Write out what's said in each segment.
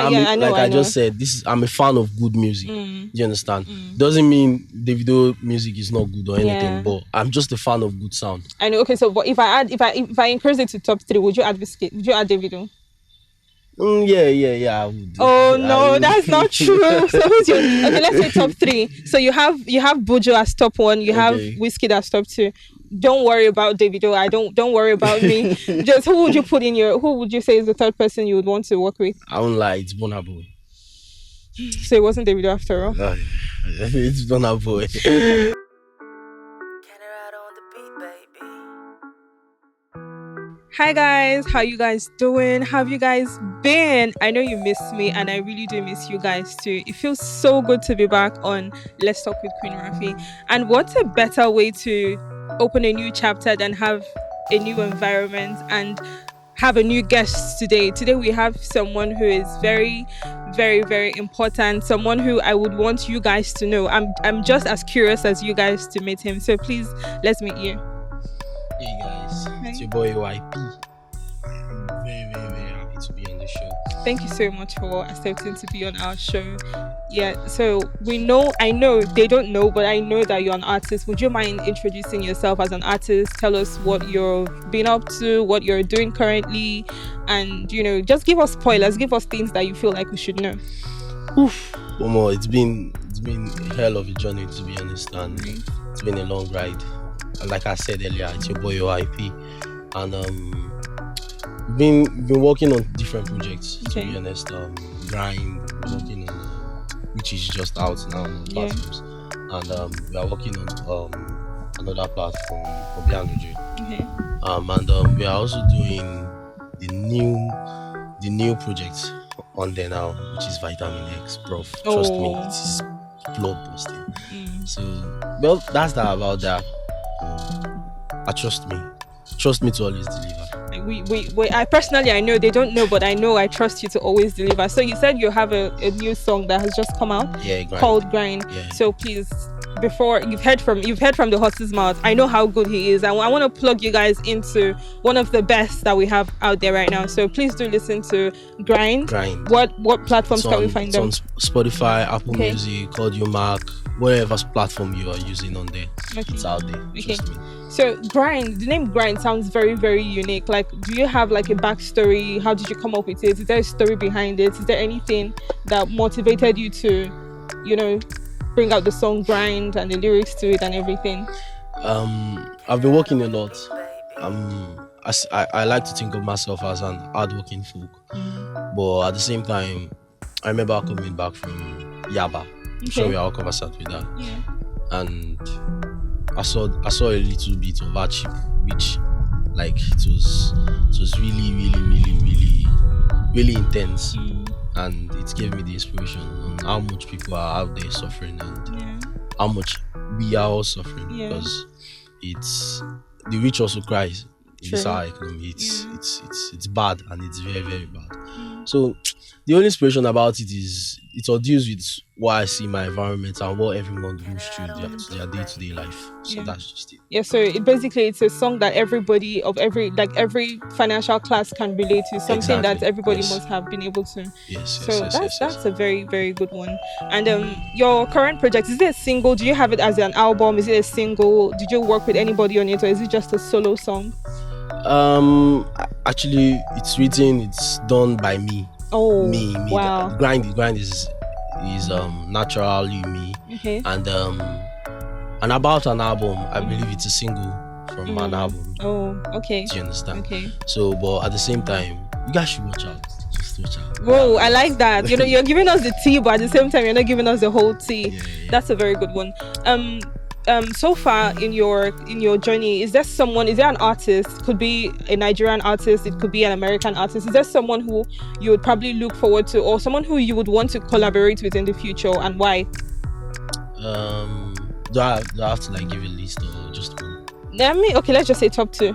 I know. Like I just said, I'm a fan of good music. Do you understand? Doesn't mean Davido music is not good or anything, Yeah. but I'm just a fan of good sound. I know. Okay, so but if I increase it to top 3, would you add Whiskey? Would you add Davido? Yeah, I would. Oh I no, would. that's not true. So who's your okay? Let's say top 3. So you have Buju as top 1. You have Okay. Whiskey as top 2. Don't worry about Davido. Don't worry about me. Just who would you put in your? Who would you say is the third person you would want to work with? I won't lie, it's Burna Boy. So it wasn't Davido after all. It's Burna Boy. Hi guys, how you guys doing? How have you guys been? I know you missed me and I really do miss you guys too. It feels so good to be back on Let's Talk with Queen Raphie. And what's a better way to open a new chapter than have a new environment and have a new guest today? Today we have someone who is very, very, very important. Someone who I would want you guys to know. I'm just as curious as you guys to meet him. So please, let's meet you. Hey guys, it's your boy OYP. I'm very, very, very happy to be on the show. Thank you so much for accepting to be on our show. Yeah, so I know they don't know, but I know that you're an artist. Would you mind introducing yourself as an artist? Tell us what you've been up to, what you're doing currently, and just give us spoilers, give us things that you feel like we should know. Omo, it's been a hell of a journey, to be honest, and it's been a long ride. And like I said earlier, it's your boy OYP, and been working on different projects. To be honest, grind working on which is just out now on platforms, and we are working on another platform, Obiangoju. And we are also doing the new project on there now, which is Vitamin X, bro. Trust me, it is blood busting. So, well, that's that about that. Trust me to always deliver. I personally, I know they don't know, but I trust you to always deliver. So you said you have a new song that has just come out, called Grind. Yeah. So please, before you've heard from the horse's mouth, I know how good he is, and I want to plug you guys into one of the best that we have out there right now. So please do listen to Grind. What platforms can we find them? It's on Spotify, Apple Music, Audio Mac, whatever platform you are using on there. It's out there. Trust me. So Grind, the name Grind sounds very, very unique. Like, do you have like a backstory? How did you come up with it? Is there a story behind it? Is there anything that motivated you to, bring out the song Grind and the lyrics to it and everything? I've been working a lot. I like to think of myself as an hardworking folk, but at the same time, I remember coming back from Yaba. I'm sure we are all conversant with that. Yeah. And I saw a little bit of hardship, which like it was really, really, really, really, really intense. And it gave me the inspiration on how much people are out there suffering and how much we are all suffering, because it's the rich also cries in this our economy. It's bad, and it's very, very bad. So the only inspiration about it is it all deals with what I see in my environment and what everyone goes through their day-to-day life. So that's just it. Yeah, so it's a song that everybody of every financial class can relate to, something that everybody must have been able to. That's a very, very good one. And your current project, is it a single? Do you have it as an album? Is it a single? Did you work with anybody on it, or is it just a solo song? Actually, it's done by me. Oh, me. Wow. Grind is naturally me. Okay. And about an album, I believe it's a single from an album. Oh, okay. Do you understand? Okay. So, but at the same time, you guys should watch out. Just watch out. Whoa, I like that. You're giving us the tea, but at the same time, you're not giving us the whole tea. Yeah. That's a very good one. So far in your journey, is there an artist? Could be a Nigerian artist, it could be an American artist. Is there someone who you would probably look forward to, or someone who you would want to collaborate with in the future, and why? Do I have to like give a list or just one? Let's just say top 2.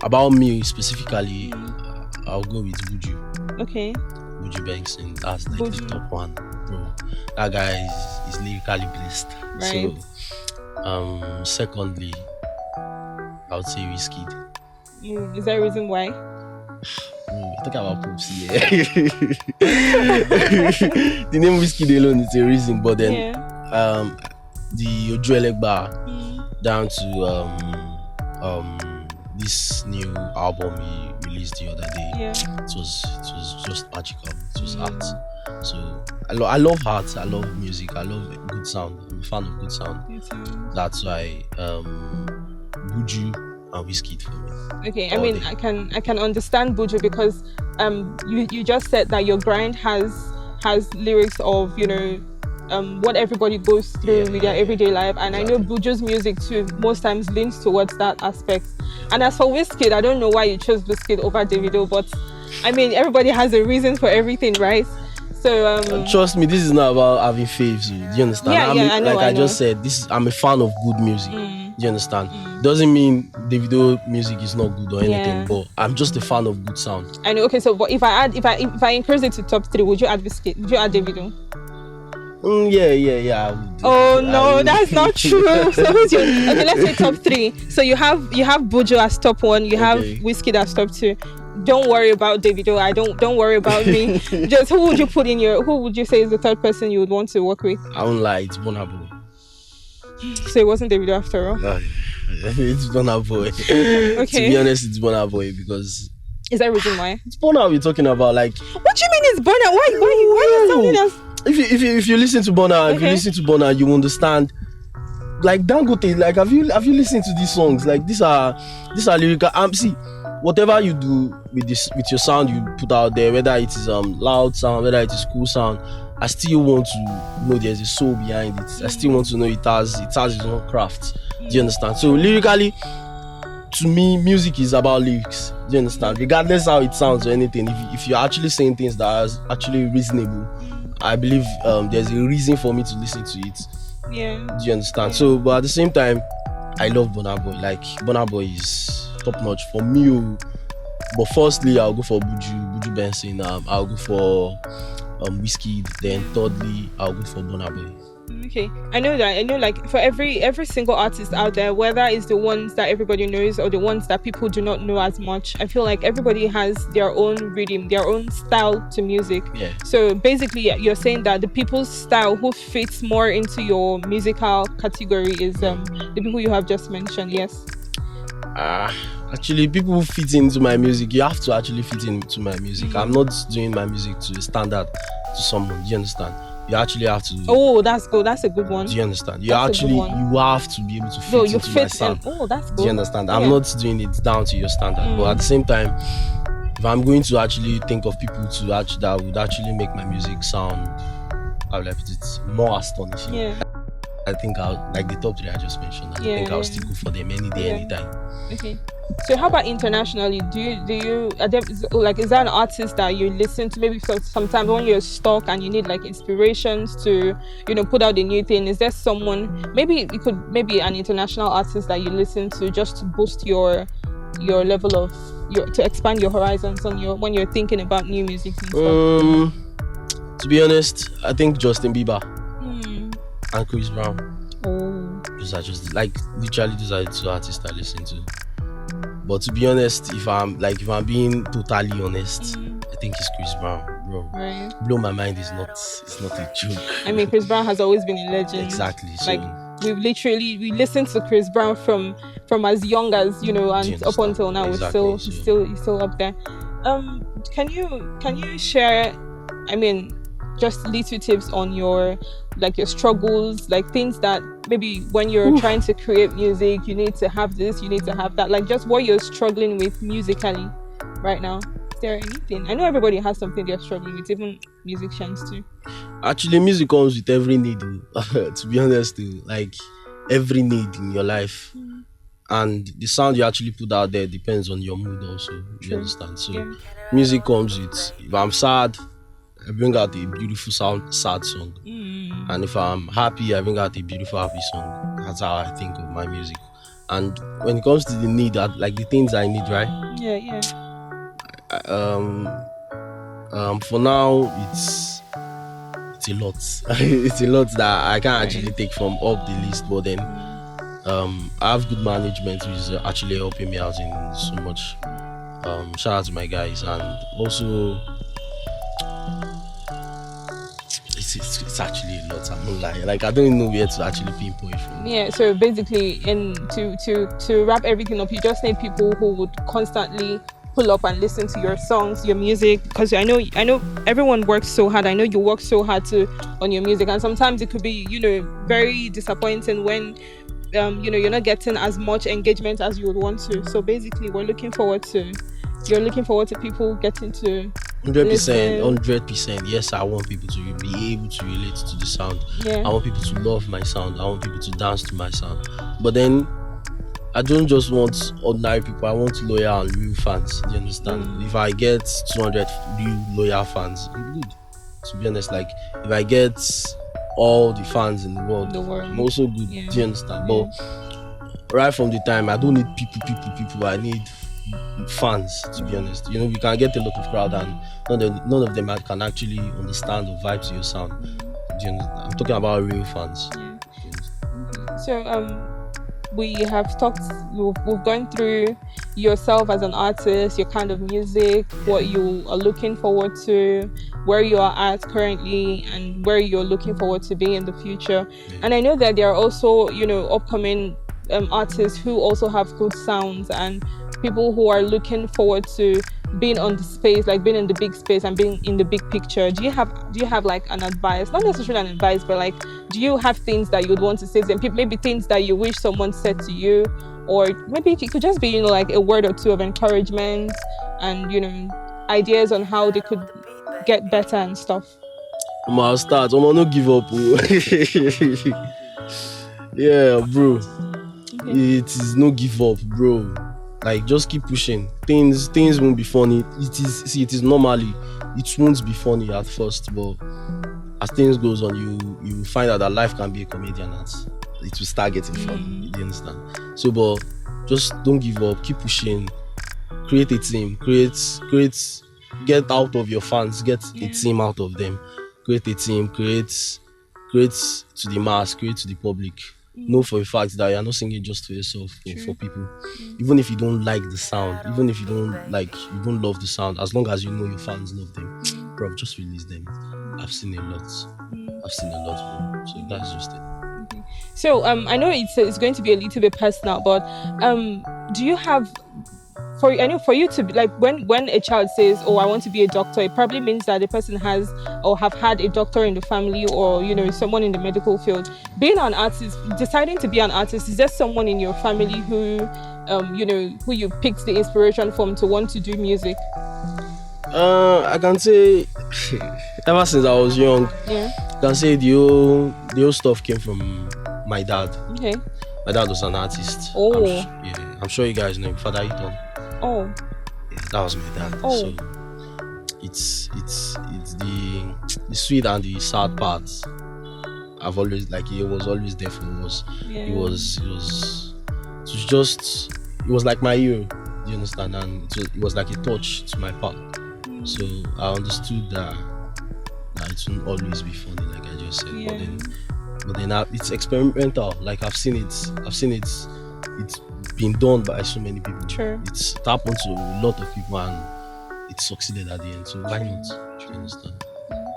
About me specifically, I'll go with Buju. Okay. Buju Benson, that's like the top one, bro. That guy is lyrically blessed. Right. So, secondly, I would say Wizkid. Is there a reason why? Talking about Pops here. The name Whiskey alone is a reason, but then Yeah. the Ojo Elegba Mm. down to this new album he released the other day. Yeah. It was just magical. It was art. Mm. So I love art. I love music. I love good sound. I'm a fan of good sound. Me too. That's why Buju and Whiskey for me. Okay, I All mean, day. I can understand Buju because you just said that your grind has lyrics of what everybody goes through with their everyday life, and I know Exactly. Buju's music too most times leans towards that aspect. And as for Wizkid, I don't know why you chose Wizkid over Davido, but I mean everybody has a reason for everything, right? So Trust me, this is not about having faves. Do you understand? Yeah, yeah, I know, like I I just know. said, I'm a fan of good music. Mm. Do you understand? Doesn't mean Davido music is not good or anything, Yeah. but I'm just a fan of good sound. I know. Okay, so but if I increase it to top three, would you add Wizkid? Would you add Davido? Yeah. I would. Oh no, I- that's not true. So who's your okay? Let's say top three. So you have Buju as top one. You have Okay. Wizkid as top two. Don't worry about Davido. Don't worry about me. Just who would you put in your? Who would you say is the third person you would want to work with? I won't lie, it's Burna Boy. So it wasn't Davido after all. It's Burna Boy. Okay. To be honest, it's Burna Boy because Is that a reason why? it's Burna we're talking about. Like, What do you mean it's Burna? Why you sounding as? if you listen to Burna, if you Okay. listen to Burna, you understand. Like Dangote, like have you listened to these songs? Like these are lyrical. See, whatever you do with your sound you put out there, whether it is loud sound, whether it is cool sound, I still want to know there's a soul behind it. I still want to know it has its own craft. Do you understand? So lyrically, to me, music is about lyrics. Do you understand? Regardless how it sounds or anything, if you're actually saying things that are actually reasonable, I believe there's a reason for me to listen to it. Yeah. Do you understand? So, but at the same time, I love Burna Boy. Like Burna Boy is top notch for me. But firstly, I'll go for Buju Benson. I'll go for Whiskey. Then thirdly, I'll go for Burna Boy. Okay, I know that. I know, like for every single artist out there, whether it's the ones that everybody knows or the ones that people do not know as much, I feel like everybody has their own rhythm, their own style to music. Yeah. So basically, you're saying that the people's style who fits more into your musical category is the people you have just mentioned. Yes. Actually, people who fit into my music, you have to actually fit into my music. I'm not doing my music to a standard to someone. Do you understand? You actually have to. Oh, that's good. That's a good one. Do you understand? You That's a good actually one. you have to be able to fit So you into my fit. sound. Oh, that's good. Do you understand? I'm Yeah. not doing it down to your standard, but at the same time, if I'm going to actually think of people that would actually make my music sound, how will I put it, more astonishing. Yeah. I think I'll like the top three I just mentioned. I think I'll still go for them any day, Yeah. anytime. Okay. So how about internationally? Is there an artist that you listen to maybe sometimes when you're stuck and you need like inspirations to put out a new thing? Is there someone maybe an international artist that you listen to just to boost your level of to expand your horizons when you're thinking about new music and stuff? To be honest, I think Justin Bieber Hmm. and Chris Brown. Oh. Those are just like literally those are the two artists I listen to. But to be honest, if I'm being totally honest, I think it's Chris Brown, bro. Right. Blow My Mind is not a joke. I mean, Chris Brown has always been a legend. Exactly. So, Like we listened to Chris Brown from as young as and up until now. Exactly, We're he's still up there. Can you share? I mean, just little tips on your struggles, like things that maybe when you're trying to create music, you need to have this, you need to have that, like just what you're struggling with musically right now. Is there anything? I know everybody has something they're struggling with, even musicians too. actually, music comes with every need. To be honest, like every need in your life, and the sound you actually put out there depends on your mood also. You understand? So, Yeah. music comes with. If I'm sad, I bring out a beautiful sad song. And if I'm happy, I bring out a beautiful happy song. That's how I think of my music. And when it comes to the need, like the things I need, right? Yeah. For now, it's a lot. It's a lot that I can't actually take from up the list. But then, I have good management, which is actually helping me out in so much. Shout out to my guys, and also it's actually a lot. I'm not lying. Like I don't even know where to actually pinpoint from. Yeah, so basically, in to wrap everything up, you just need people who would constantly pull up and listen to your songs, your music, because I know everyone works so hard. I know you work so hard to on your music, and sometimes it could be very disappointing when you're not getting as much engagement as you would want to. So basically, you're looking forward to people getting to 100%, listen. 100%. Yes, I want people to be able to relate to the sound. Yeah. I want people to love my sound. I want people to dance to my sound. But then I don't just want ordinary people. I want loyal and real fans. Do you understand? If I get 200 real loyal fans, I'm good. To be honest, like if I get all the fans in the world, I'm also good. Yeah. Do you understand? But right from the time, I don't need people. I need fans, to be honest. We can get a lot of crowd and none of them can actually understand or vibe to your sound. Do you understand? I'm talking about real fans. Yeah. So we have talked, we've gone through yourself as an artist, your kind of music, what you are looking forward to, where you are at currently, and where you're looking forward to be in the future. Yeah. And I know that there are also upcoming artists who also have good sounds, and people who are looking forward to being on the space, like being in the big space and being in the big picture. Do you have like an advice? Not necessarily an advice, but like, do you have things that you'd want to say to them? Maybe things that you wish someone said to you, or maybe it could just be like a word or two of encouragement and ideas on how they could get better and stuff. I'll start. No give up. Yeah, bro. Okay. It is no give up, bro. Like just keep pushing. Things won't be funny. It is normally it won't be funny at first, but as things goes on, you find out that life can be a comedian and it will start getting fun. You understand? So, but just don't give up. Keep pushing. Create a team. Get out of your fans. Get a team out of them. Create a team. Create to the mass. Create to the public. Know for a fact that you're not singing just for yourself, for people. Even if you don't like the sound, even if you don't love the sound, as long as you know your fans love them, bro, just release them. I've seen a lot, bro. So that's just it. Okay. So I know it's going to be a little bit personal, but do you have for you to be like when a child says, "Oh, I want to be a doctor," it probably means that the person has or have had a doctor in the family, or someone in the medical field. Being an artist, deciding to be an artist, is there someone in your family who who you picked the inspiration from to want to do music? I can say ever since I was young, I can say the whole stuff came from my dad. Okay. My dad was an artist. Oh. I'm sure you guys know him, Father Eton. Oh. Yeah, that was my dad. Oh. So it's the sweet and the sad parts. I've always he was always there for us. Yeah. It was like my hero. Do you understand? And it was like a touch to my part. So I understood that it won't always be funny, like I just said. Yeah. But then it's experimental. Like I've seen it. It's been done by so many people. True. It's happened to a lot of people and it succeeded at the end. So why not? Do you understand?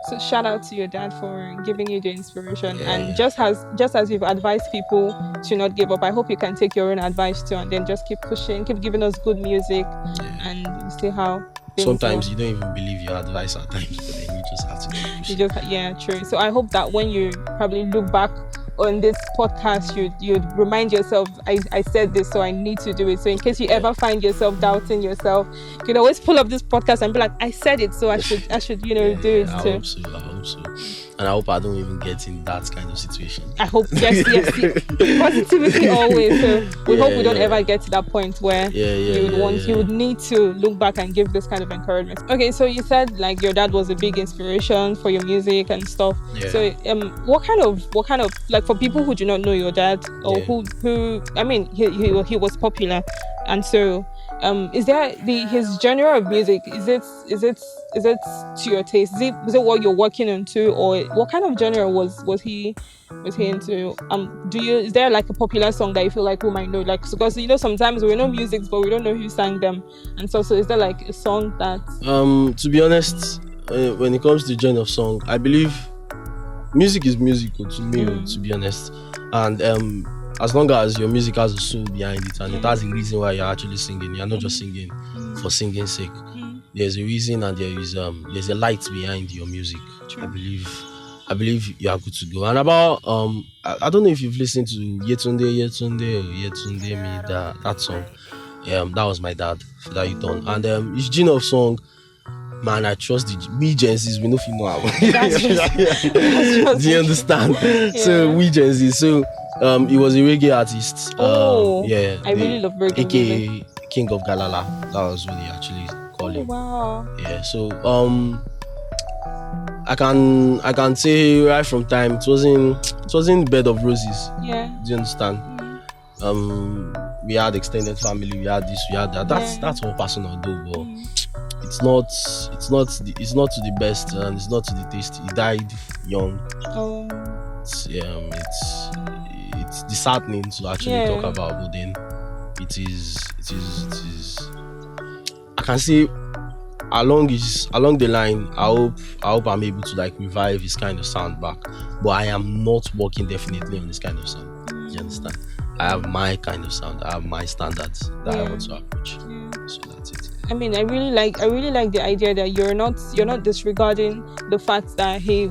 So shout out to your dad for giving you the inspiration. And just as you've advised people to not give up, I hope you can take your own advice too, and then just keep pushing, keep giving us good music, and see how. Sometimes you don't even believe your advice at times, but then you just have to keep pushing. True. So I hope that when you probably look back on this podcast, you'd remind yourself, I said this, so I need to do it. So in case you ever find yourself doubting yourself, you can always pull up this podcast and be like, I said it, so I should do it I too. I hope so. And I hope I don't even get in that kind of situation. I hope, yes. Positivity always. So we hope we don't ever get to that point where you would need to look back and give this kind of encouragement. Okay, so you said like your dad was a big inspiration for your music and stuff. Yeah. So what kind of like, for people who do not know your dad, or who I mean, he was popular, and so is there his genre of music? Is it to your taste? Is it what you're working into, or what kind of genre was he into? Is there like a popular song that you feel like we might know? Like, because sometimes we know music, but we don't know who sang them, and so is there like a song that? To be honest, when it comes to genre of song, I believe music is musical to me, to be honest. And as long as your music has a soul behind it and it has a reason why you're actually singing, you're not just singing for singing's sake. There's a reason and there's a light behind your music. True. I believe you are good to go. And about I don't know if you've listened to Yetunde or Yetunde Me, that song. That was my dad for that you done. And his genre of song, man, I trust we Gen Zs, we know if you know how. Do you understand? Yeah. So we Gen Zs. So he was a reggae artist. Yeah. I really love reggae. AKA King of Galala. That was what they actually call him. Wow. Yeah. So I can say right from time it wasn't Bed of Roses. Yeah. Do you understand? We had extended family, we had this, we had that. That's all personal though, but it's not to the best and it's not to the taste. He died young. Oh. It's disheartening to actually talk about, but then it is I can say along the line, I hope I'm able to like revive his kind of sound back. But I am not working definitely on this kind of sound. Do you understand? I have my kind of sound. I have my standards that I want to approach. So that's it. I mean, I really like the idea that you're not disregarding the fact that he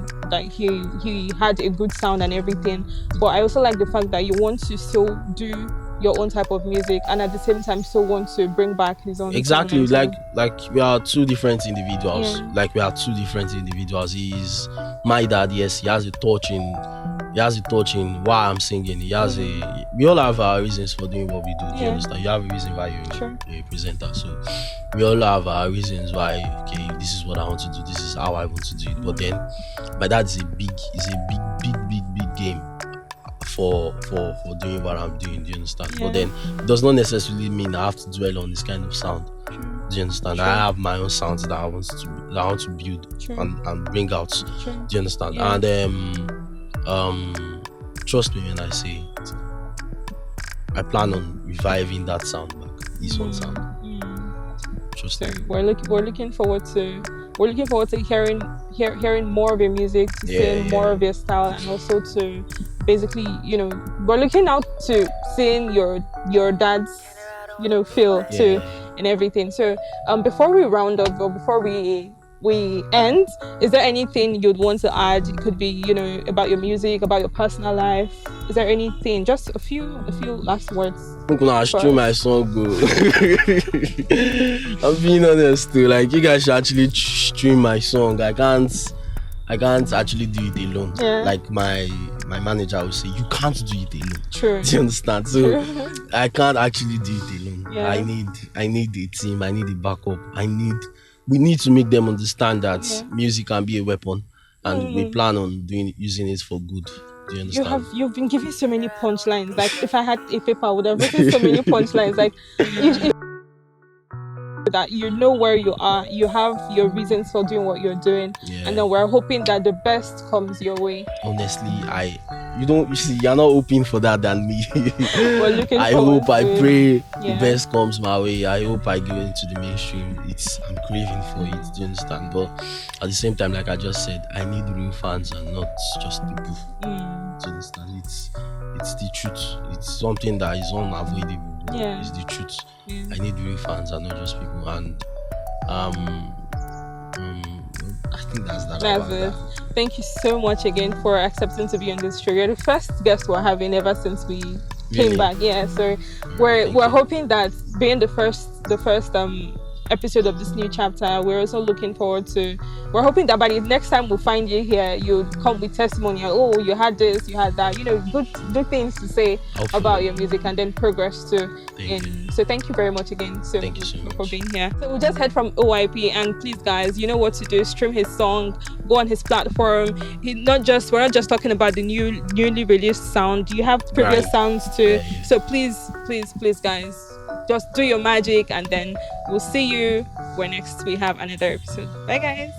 had a good sound and everything. But I also like the fact that you want to still do your own type of music and at the same time still want to bring back his own. Exactly. Like we are two different individuals. Like we are two different individuals. He's my dad. Yes, he has a touch in why I'm singing. We all have our reasons for doing what we do. Do you understand? You have a reason why you're a presenter. So we all have our reasons why, okay, this is what I want to do, this is how I want to do it. But then my dad is a big game for doing what I'm doing. Do you understand? But then it does not necessarily mean I have to dwell on this kind of sound. Do you understand? I have my own sounds that I want to build and bring out. Do you understand? And trust me when I say it, I plan on reviving that sound back. This one sound. Trust me. We're looking forward to hearing more of your music, to seeing more of your style, and also to basically, we're looking out to seeing your dad's, feel too and everything. So before we round up or before we end, is there anything you'd want to add? It could be, about your music, about your personal life. Is there anything? Just a few last words. I'm gonna stream my song, go. I'm being honest too. Like, you guys should actually stream my song. I can't actually do it alone. Like my manager will say, you can't do it alone. True. Do you understand? So I can't actually do it alone. I need a team. I need a backup. We need to make them understand that music can be a weapon, and we plan on using it for good. Do you understand? You've been giving so many punchlines. Like, if I had a paper, I would have written so many punchlines. Like, if that you know where you are, you have your reasons for doing what you're doing, and then we're hoping that the best comes your way. Honestly, you see, you're not hoping for that than me. I pray the best comes my way. I hope I go into the mainstream. I'm craving for it. Do you understand? But at the same time, like I just said, I need real fans and not just people. Do you understand? It's the truth. It's something that is unavoidable. It's the truth. I need real fans and not just people. And I think that's it. Thank you so much again for accepting to be on this show. You're the first guest we're having ever since we came back. So we're hoping that being the first episode of this new chapter, we're also looking forward to. We're hoping that by the next time we find you here, you'll come with testimony. Oh, you had this, you had that. Good things to say about your music, and then progress too. So thank you very much again. Thank you so much for being here. So we just heard from OYP, and please, guys, you know what to do. Stream his song, go on his platform. We're not just talking about the newly released sound. You have previous sounds too. So please, guys, just do your magic, and then we'll see you when next we have another episode. Bye, guys.